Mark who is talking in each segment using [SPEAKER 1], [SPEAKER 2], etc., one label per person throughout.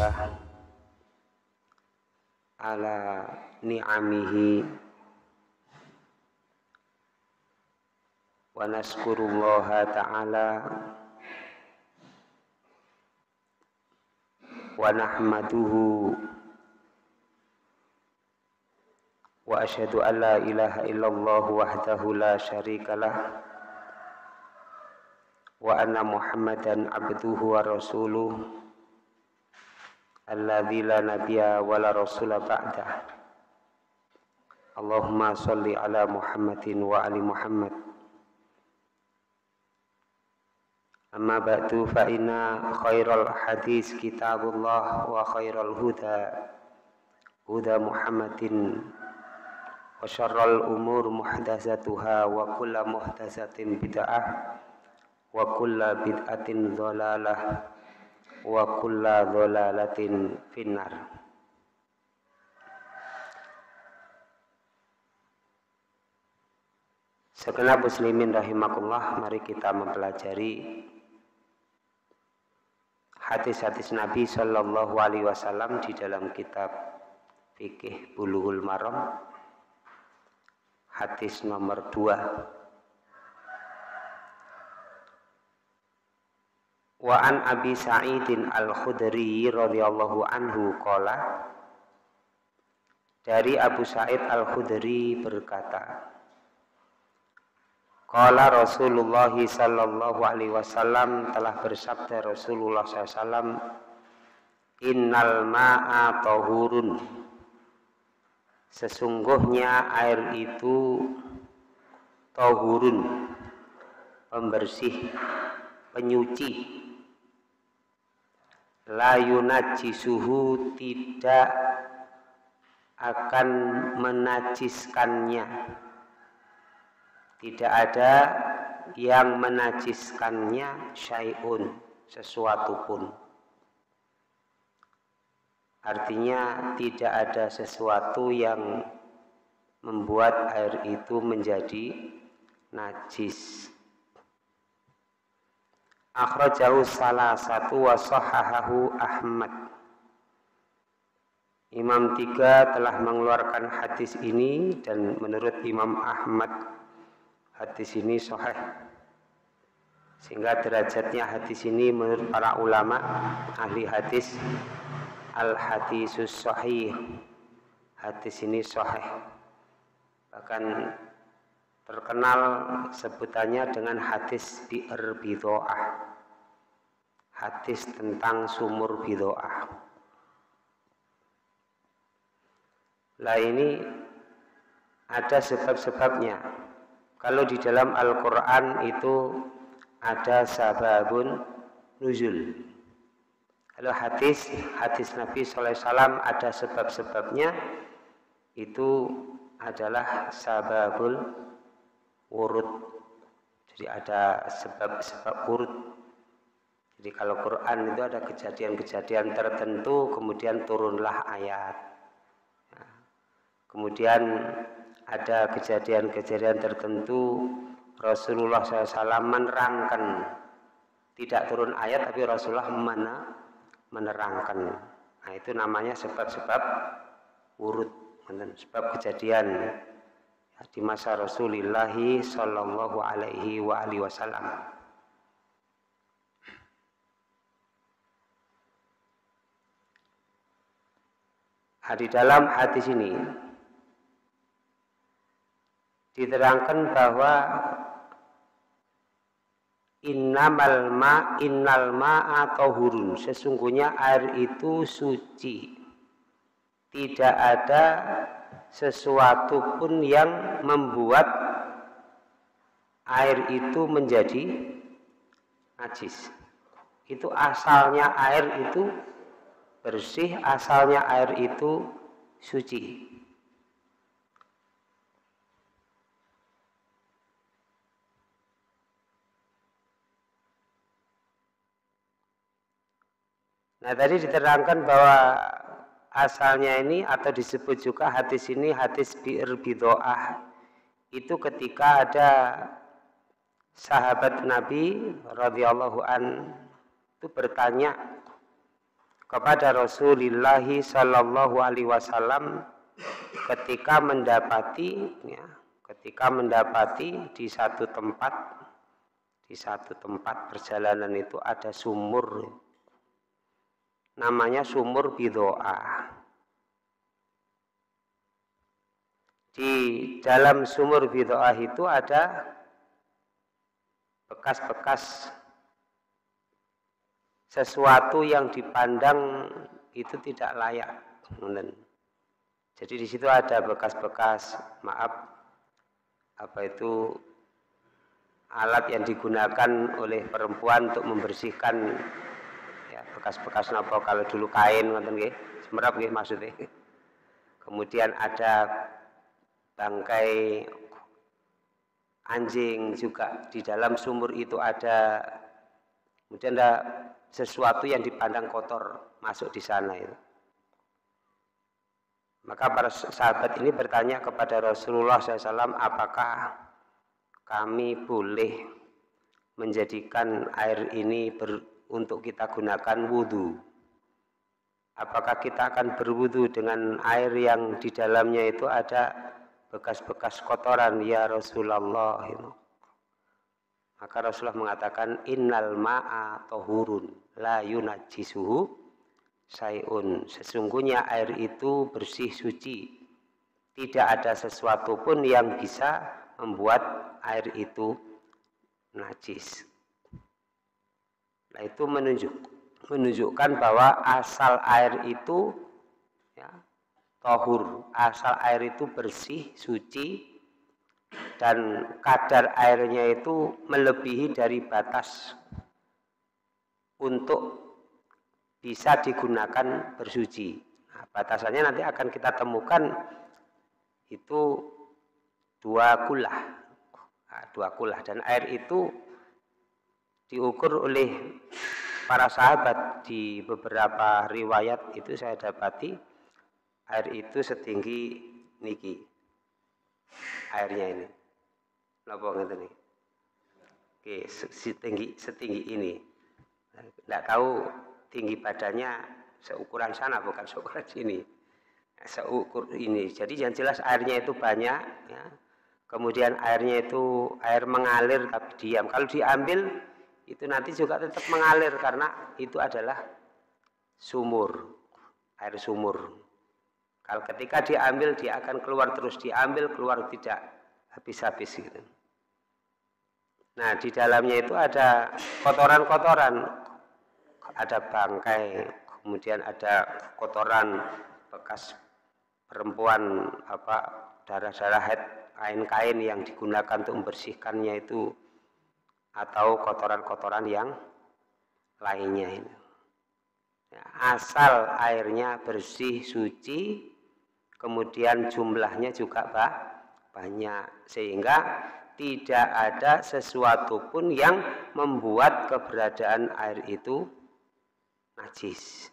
[SPEAKER 1] alhamdulillah ala ni'amihi wa naskurullaha ta'ala wa nahmaduhu wa asyhadu an la ilaha illallah wahdahu la syarikalah wa anna Muhammadan abduhu wa rasuluh alladzi la nabiyya wa la rasula ba'dah. Allahumma shalli ala Muhammadin wa ali Muhammad. Amma ba'du fa inna khairal hadis kitabullah wa khairal huda huda Muhammadin wa syarrul umur muhdatsatuha wa kullu muhdatsatin bid'ah wa kulla bid'atin dhalalah wa kulla dhalalatin finnar. Segenap muslimin rahimakumullah, mari kita mempelajari hadis-hadis Nabi sallallahu alaihi wasallam di dalam kitab Fikih Bulughul Maram, hadis nomor 2. Wa an Abi Sa'idin Al-Khudri radhiyallahu anhu qala, dari Abu Sa'id Al-Khudri berkata, qala Rasulullah sallallahu alaihi wasallam, telah bersabda Rasulullah SAW, innal ma'a tahurun, sesungguhnya air itu tahurun, pembersih, penyuci, la yunajjisuhu, tidak akan menajiskannya, tidak ada yang menajiskannya, syai'un, sesuatu pun. Artinya tidak ada sesuatu yang membuat air itu menjadi najis. Akhrajahu salasatu wa sahahahu Ahmad. Imam 3 telah mengeluarkan hadis ini dan menurut Imam Ahmad hadis ini sahih. Sehingga derajatnya hadis ini menurut para ulama ahli hadis al-hadisus sahih. Hadis ini sahih. Bahkan terkenal sebutannya dengan hadis bi'r bidho'ah, hadis tentang sumur bidho'ah. Lah ini ada sebab-sebabnya. Kalau di dalam Al-Quran itu ada sababun nuzul. Kalau hadis Nabi SAW ada sebab-sebabnya, itu adalah sababul urut. Jadi ada sebab-sebab urut. Jadi kalau Quran itu ada kejadian-kejadian tertentu, kemudian turunlah ayat. Nah, kemudian ada kejadian-kejadian tertentu, Rasulullah SAW menerangkan, tidak turun ayat tapi Rasulullah menerangkan. Nah itu namanya sebab-sebab urut, sebab kejadian di masa Rasulullah sallallahu alaihi wasallam. Di dalam hadis ini diterangkan bahwa innal ma'a tahurun, sesungguhnya air itu suci. Tidak ada sesuatu pun yang membuat air itu menjadi najis. Itu asalnya air itu bersih, asalnya air itu suci. Nah, tadi diterangkan bahwa asalnya ini atau disebut juga hadis ini hadis bi'r bidho'ah. Itu ketika ada sahabat Nabi radhiyallahu an itu bertanya kepada Rasulullah sallallahu alaihi wasallam ketika mendapati di satu tempat perjalanan itu ada sumur, namanya sumur Bidoah. Di dalam sumur Bidoah itu ada bekas-bekas sesuatu yang dipandang itu tidak layak. Jadi di situ ada bekas-bekas, alat yang digunakan oleh perempuan untuk membersihkan, ya, bekas-bekas napa kalau dulu kain ngoten nggih, semerap nggih maksudnya. Kemudian ada bangkai anjing juga di dalam sumur itu ada. Kemudian ada sesuatu yang dipandang kotor masuk di sana itu. Maka para sahabat ini bertanya kepada Rasulullah SAW, apakah kami boleh menjadikan air ini untuk kita gunakan wudhu? Apakah kita akan berwudhu dengan air yang di dalamnya itu ada bekas-bekas kotoran, ya Rasulullah? Maka Rasulullah mengatakan, innal ma'a tahurun la yunajjisuhu sayun. Sesungguhnya air itu bersih suci, tidak ada sesuatu pun yang bisa membuat air itu najis. Nah, itu menunjukkan bahwa asal air itu, ya, tahur, asal air itu bersih suci, dan kadar airnya itu melebihi dari batas untuk bisa digunakan bersuci. Nah, batasannya nanti akan kita temukan itu 2 kulah. Nah, 2 kulah, dan air itu diukur oleh para sahabat. Di beberapa riwayat itu saya dapati air itu setinggi niki. Airnya ini. Napa ngeten iki? Oke, setinggi ini. Tidak tahu tinggi badannya seukuran sana, bukan seukuran sini. Seukur ini. Jadi yang jelas airnya itu banyak, ya. Kemudian airnya itu air mengalir tapi diam. Kalau diambil itu nanti juga tetap mengalir karena itu adalah sumur, air sumur. Kalau ketika diambil dia akan keluar terus, diambil keluar, tidak habis-habis gitu. Nah, di dalamnya itu ada kotoran-kotoran, ada bangkai, kemudian ada kotoran bekas perempuan, darah-darah haid, kain-kain yang digunakan untuk membersihkannya itu, atau kotoran-kotoran yang lainnya ini. Asal airnya bersih suci, kemudian jumlahnya juga banyak, sehingga tidak ada sesuatu pun yang membuat keberadaan air itu najis.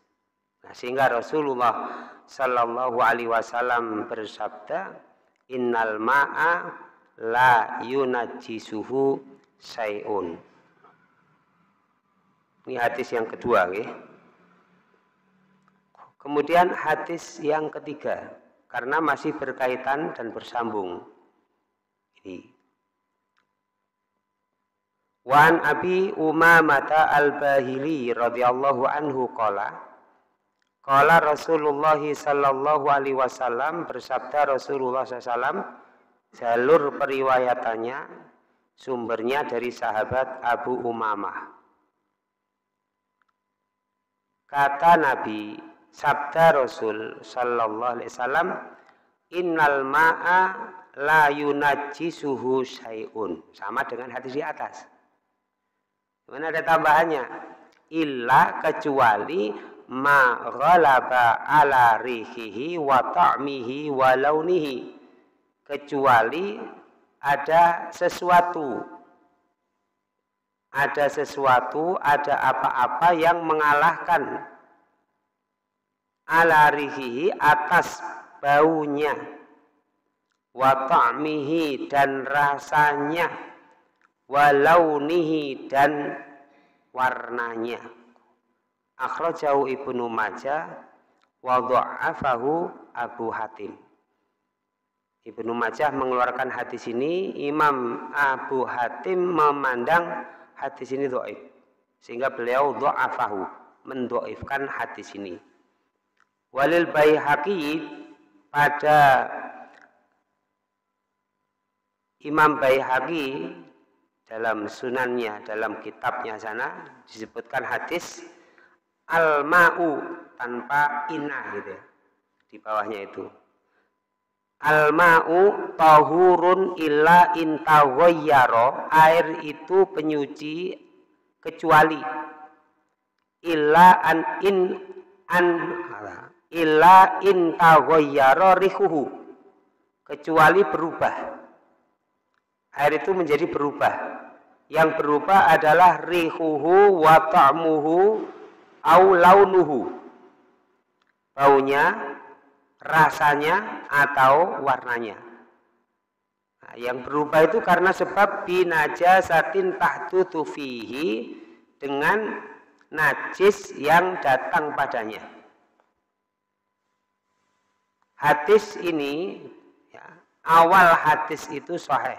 [SPEAKER 1] Nah, sehingga Rasulullah Sallallahu Alaihi Wasallam bersabda, innal ma'a la yunajjisuhu sayun. Ini hadis yang kedua, Kemudian hadis yang ketiga, karena masih berkaitan dan bersambung. Ini. Wan Abi Umamah Al-Bahili radhiyallahu anhu qala Rasulullah sallallahu alaihi wasallam, bersabda Rasulullah sallallahu, jalur periwayatannya sumbernya dari sahabat Abu Umamah. Kata Nabi, sabda Rasul sallallahu alaihi wasallam, innal ma'a la yunajjisuhu syai'un. Sama dengan hadis di atas. Mana ada tambahannya? Illa, kecuali ma ghalaba ala rihihi wa ta'mihi wa launihi. Kecuali ada sesuatu, ada apa-apa yang mengalahkan ala rihihi, atas baunya, wa ta'mihi, dan rasanya, wa launihi, dan warnanya. akhrajahu Ibnu Majah wa dha'afahu Abu Hatim. Ibnu Majah mengeluarkan hadis ini, Imam Abu Hatim memandang hadis ini dhaif, sehingga beliau dha'afahu, mendhaifkan hadis ini. Walil Baihaqi, pada Imam Baihaqi dalam sunannya, dalam kitabnya sana disebutkan hadis al-ma'u tanpa inah gitu ya. Di bawahnya itu. Al-ma'u tahurun illa in taghayyara, air itu penyuci kecuali illa in taghayyara rihuhu, kecuali berubah. Air itu menjadi berubah. Yang berubah adalah rihuhu wa ta'muhu au launuhu, baunya, rasanya, atau warnanya. Nah, yang berubah itu karena sebab binajasatin tahdutu fihi, dengan najis yang datang padanya. Hadis ini ya, awal hadis itu sahih.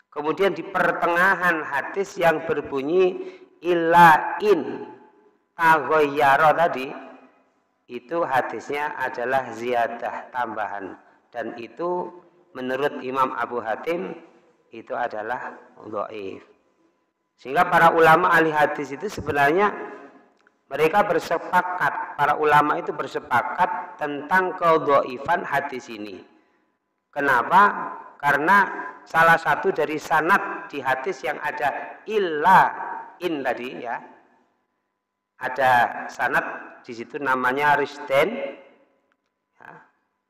[SPEAKER 1] Kemudian di pertengahan hadis yang berbunyi illa in taghayyara tadi, itu hadisnya adalah ziyadah, tambahan, dan itu menurut Imam Abu Hatim itu adalah dhaif. Sehingga para ulama ahli hadis itu sebenarnya mereka bersepakat, para ulama itu bersepakat tentang kedhaifan hadis ini. Kenapa? Karena salah satu dari sanad di hadis yang ada illa in tadi ya, ada sanad di situ namanya Risden ya,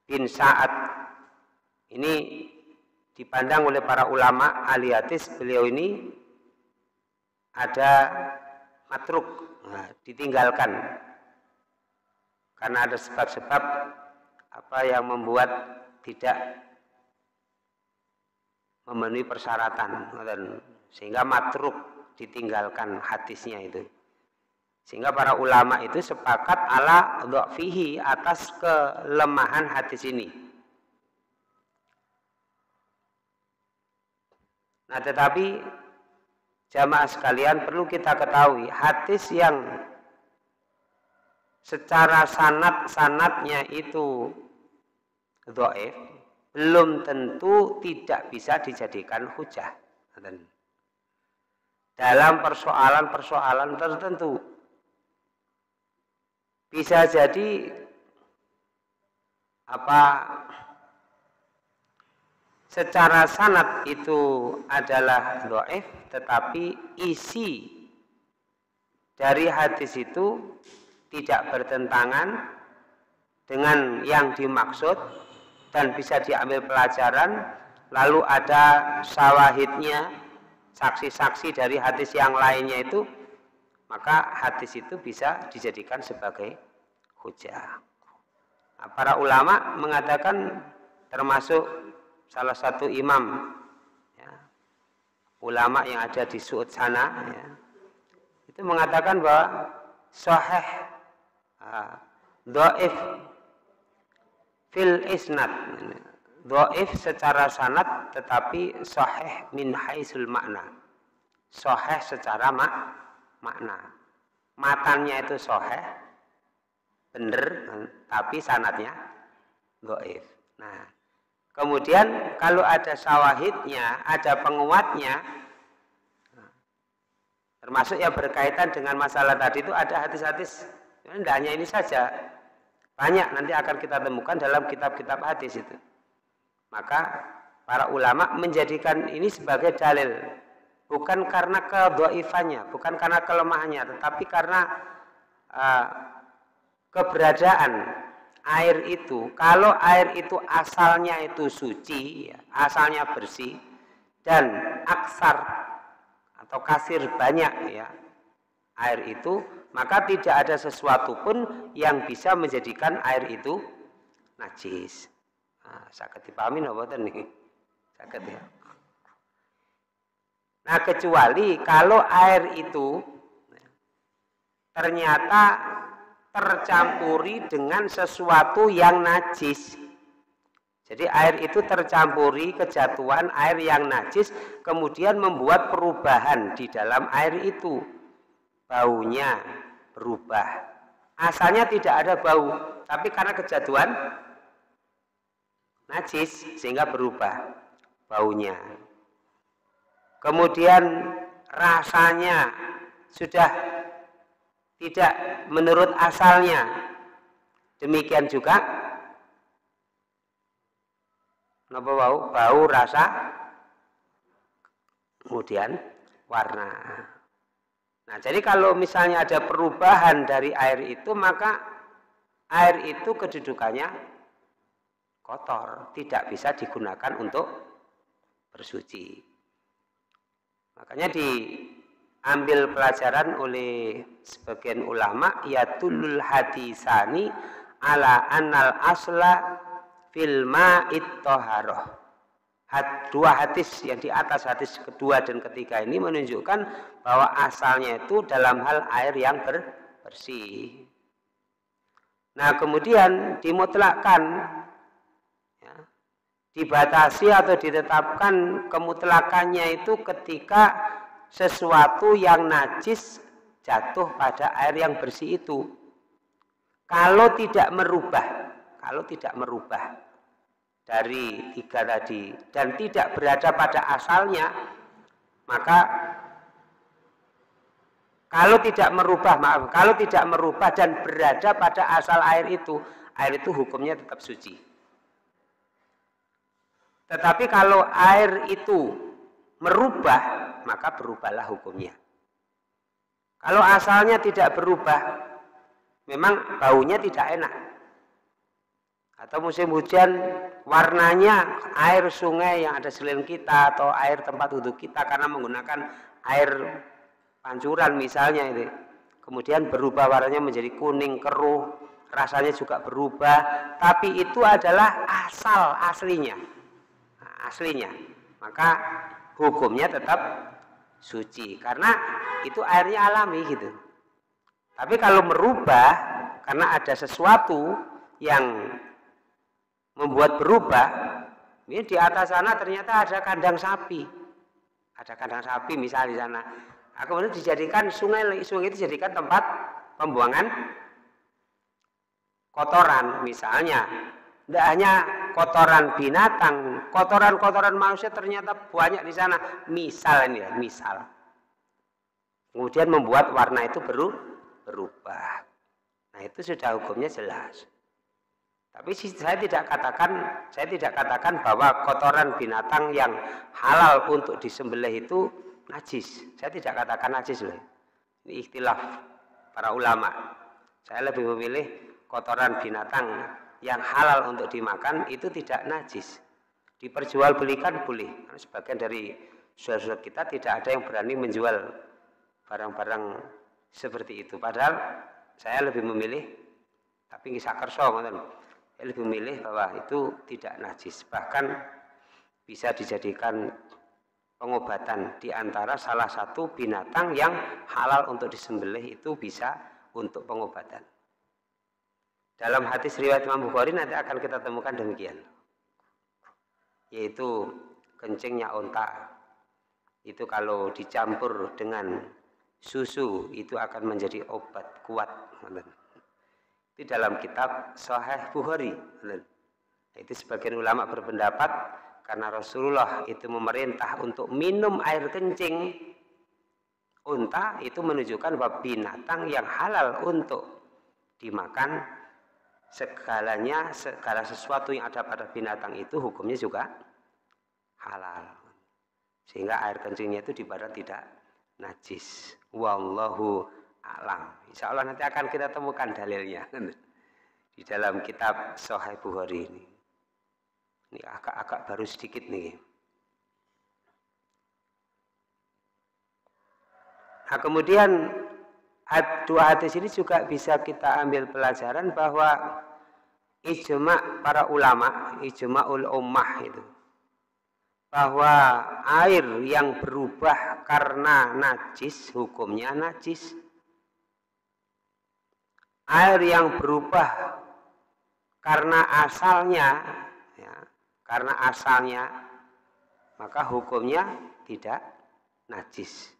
[SPEAKER 1] bin Sa'ad. Ini dipandang oleh para ulama ahli hadis, beliau ini ada matruk, nah, ditinggalkan karena ada sebab-sebab apa yang membuat tidak memenuhi persyaratan, dan sehingga matruk, ditinggalkan hadisnya itu. Sehingga para ulama itu sepakat ala dhafihi, atas kelemahan hadis ini. Nah, tetapi jamaah sekalian, perlu kita ketahui hadis yang secara sanadnya itu dhaif belum tentu tidak bisa dijadikan hujah dalam persoalan-persoalan tertentu. Bisa jadi secara sanad itu adalah dhaif, tetapi isi dari hadis itu tidak bertentangan dengan yang dimaksud dan bisa diambil pelajaran, lalu ada syawahidnya, saksi-saksi dari hadis yang lainnya itu, maka hadis itu bisa dijadikan sebagai hujah. Nah, para ulama mengatakan, termasuk salah satu imam ya, ulama yang ada di Suud sana ya, itu mengatakan bahwa sahih dhaif fil isnad, dhaif secara sanad, tetapi sahih min haisul makna, sahih secara makna, matannya itu sahih benar, tapi sanadnya dhaif. Nah, kemudian kalau ada syawahidnya, ada penguatnya, termasuk yang berkaitan dengan masalah tadi itu, ada hadis-hadis, tidak hanya ini saja, banyak nanti akan kita temukan dalam kitab-kitab hadis itu. Maka para ulama menjadikan ini sebagai dalil, bukan karena kedhaifannya, bukan karena kelemahannya, tetapi karena keberadaan air itu. Kalau air itu asalnya itu suci, ya, asalnya bersih, dan aksar atau kasir banyak ya air itu, maka tidak ada sesuatu pun yang bisa menjadikan air itu najis. Nah, saged dipahami napa nih? Saged ya. Nah, kecuali kalau air itu ternyata tercampuri dengan sesuatu yang najis. Jadi air itu tercampuri kejatuhan air yang najis, kemudian membuat perubahan di dalam air itu. Baunya berubah. Asalnya tidak ada bau, tapi karena kejatuhan najis sehingga berubah baunya. Kemudian rasanya sudah tidak menurut asalnya. Demikian juga apa bau? Bau, rasa, kemudian warna. Nah, jadi kalau misalnya ada perubahan dari air itu, maka air itu kedudukannya kotor, tidak bisa digunakan untuk bersuci. Makanya diambil pelajaran oleh sebagian ulama, yatulul hadisani ala annal asla fil ma'it thaharah. Dua hadis yang di atas, hadis kedua dan ketiga ini menunjukkan bahwa asalnya itu dalam hal air yang bersih. Nah, kemudian dimutlakkan, ya, dibatasi atau ditetapkan kemutlakannya itu ketika sesuatu yang najis jatuh pada air yang bersih itu. Kalau tidak merubah dari tiga tadi dan tidak berada pada asalnya, maka kalau tidak merubah dan berada pada asal air itu hukumnya tetap suci. Tetapi kalau air itu merubah, maka berubahlah hukumnya. Kalau asalnya tidak berubah, memang baunya tidak enak. Atau musim hujan, warnanya air sungai yang ada selain kita atau air tempat duduk kita karena menggunakan air pancuran misalnya itu. Kemudian berubah warnanya menjadi kuning keruh, rasanya juga berubah, tapi itu adalah aslinya. Nah, aslinya. Maka hukumnya tetap suci karena itu airnya alami gitu. Tapi kalau merubah karena ada sesuatu yang membuat berubah, ini di atas sana ternyata ada kandang sapi. Ada kandang sapi misalnya di sana. Nah, kemudian dijadikan sungai itu dijadikan tempat pembuangan kotoran misalnya. Tidak hanya kotoran binatang, kotoran manusia ternyata banyak di sana. Misal. Kemudian membuat warna itu berubah. Nah, itu sudah hukumnya jelas. Tapi saya tidak katakan bahwa kotoran binatang yang halal untuk disembelih itu najis. Saya tidak katakan najis loh. Ini ikhtilaf para ulama. Saya lebih memilih kotoran binatang yang halal untuk dimakan itu tidak najis. Diperjualbelikan boleh. Sebagian dari saudara-saudara kita tidak ada yang berani menjual barang-barang seperti itu. Padahal saya lebih memilih, tapi nggak kerso, saya lebih memilih bahwa itu tidak najis. Bahkan bisa dijadikan pengobatan di antara salah satu binatang yang halal untuk disembelih itu bisa untuk pengobatan. Dalam hadis riwayat Imam Bukhari nanti akan kita temukan demikian, yaitu kencingnya unta itu kalau dicampur dengan susu itu akan menjadi obat kuat. Di dalam kitab Sahih Bukhari. Itu sebagian ulama berpendapat karena Rasulullah itu memerintah untuk minum air kencing unta, itu menunjukkan bahwa binatang yang halal untuk dimakan, segala sesuatu yang ada pada binatang itu hukumnya juga halal. Sehingga air kencingnya itu dibarat tidak najis. Wallahu a'lam. Insya Allah nanti akan kita temukan dalilnya di dalam kitab Sahih Bukhari ini. Ini agak baru sedikit nih. Nah, kemudian dua hadis ini juga bisa kita ambil pelajaran bahwa ijma' para ulama, ijma'ul ummah itu, bahwa air yang berubah karena najis hukumnya najis. air yang berubah karena asalnya, ya, karena asalnya, maka hukumnya tidak najis.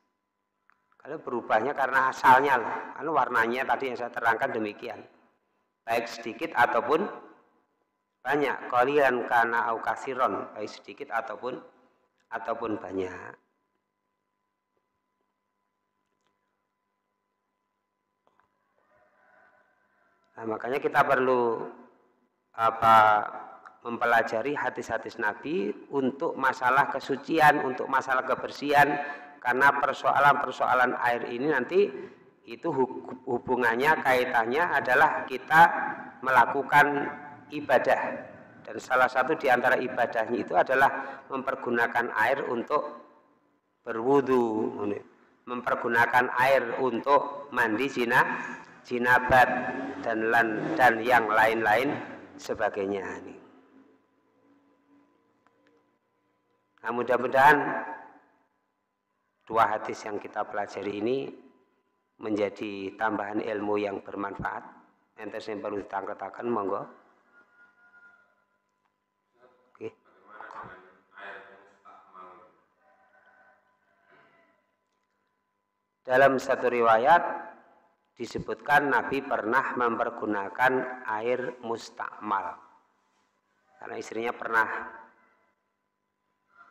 [SPEAKER 1] Kalau berubahnya karena asalnya, kalau warnanya tadi yang saya terangkan demikian, baik sedikit ataupun banyak, qalilan kana au kasiron, baik sedikit ataupun banyak. Nah, makanya kita perlu mempelajari hadis-hadis Nabi untuk masalah kesucian, untuk masalah kebersihan, karena persoalan-persoalan air ini nanti itu hubungannya, kaitannya adalah kita melakukan ibadah, dan salah satu di antara ibadahnya itu adalah mempergunakan air untuk berwudu, mempergunakan air untuk mandi jinabat dan yang lain-lain sebagainya. Nah, mudah-mudahan dua hadis yang kita pelajari ini menjadi tambahan ilmu yang bermanfaat. Ente yang perlu ditangkatakan, monggo. Oke. Dalam satu riwayat disebutkan Nabi pernah mempergunakan air mustakmal. Karena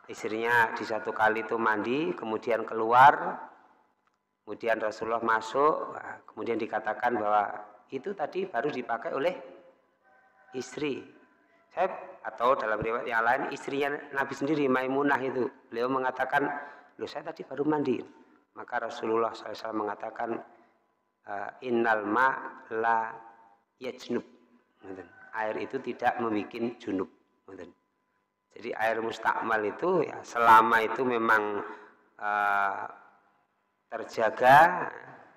[SPEAKER 1] istrinya di satu kali itu mandi, kemudian keluar, kemudian Rasulullah masuk, kemudian dikatakan bahwa itu tadi baru dipakai oleh istri. Atau dalam riwayat yang lain, istrinya Nabi sendiri, Maimunah itu, beliau mengatakan, loh saya tadi baru mandi. Maka Rasulullah SAW mengatakan, innal ma la yajnub. Air itu tidak membuat junub. Jadi air mustakmal itu ya selama itu memang terjaga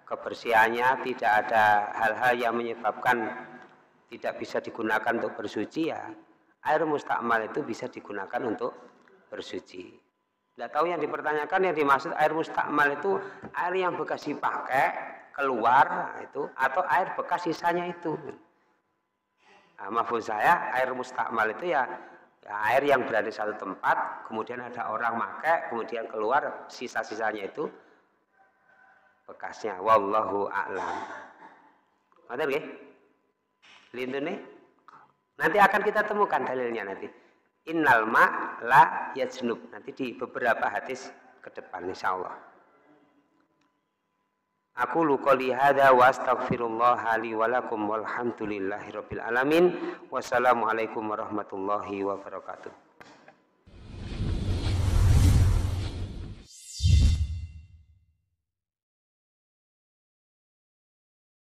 [SPEAKER 1] kebersihannya, tidak ada hal-hal yang menyebabkan tidak bisa digunakan untuk bersuci, ya air mustakmal itu bisa digunakan untuk bersuci. Tidak tahu yang dipertanyakan, yang dimaksud air mustakmal itu air yang bekas dipakai keluar itu, atau air bekas sisanya itu. Nah, maksud saya air mustakmal itu ya air yang berada di satu tempat, kemudian ada orang pakai, kemudian keluar sisa-sisanya itu bekasnya. Wallahu a'lam. Ngerti nggih? Lintune nanti akan kita temukan dalilnya nanti. Innal ma la yajnub, nanti di beberapa hadis ke depan insyaallah. Aku qouli hadza wa astaghfirullah li wa lakum walhamdulillahirabbil alamin. Wassalamualaikum warahmatullahi wabarakatuh.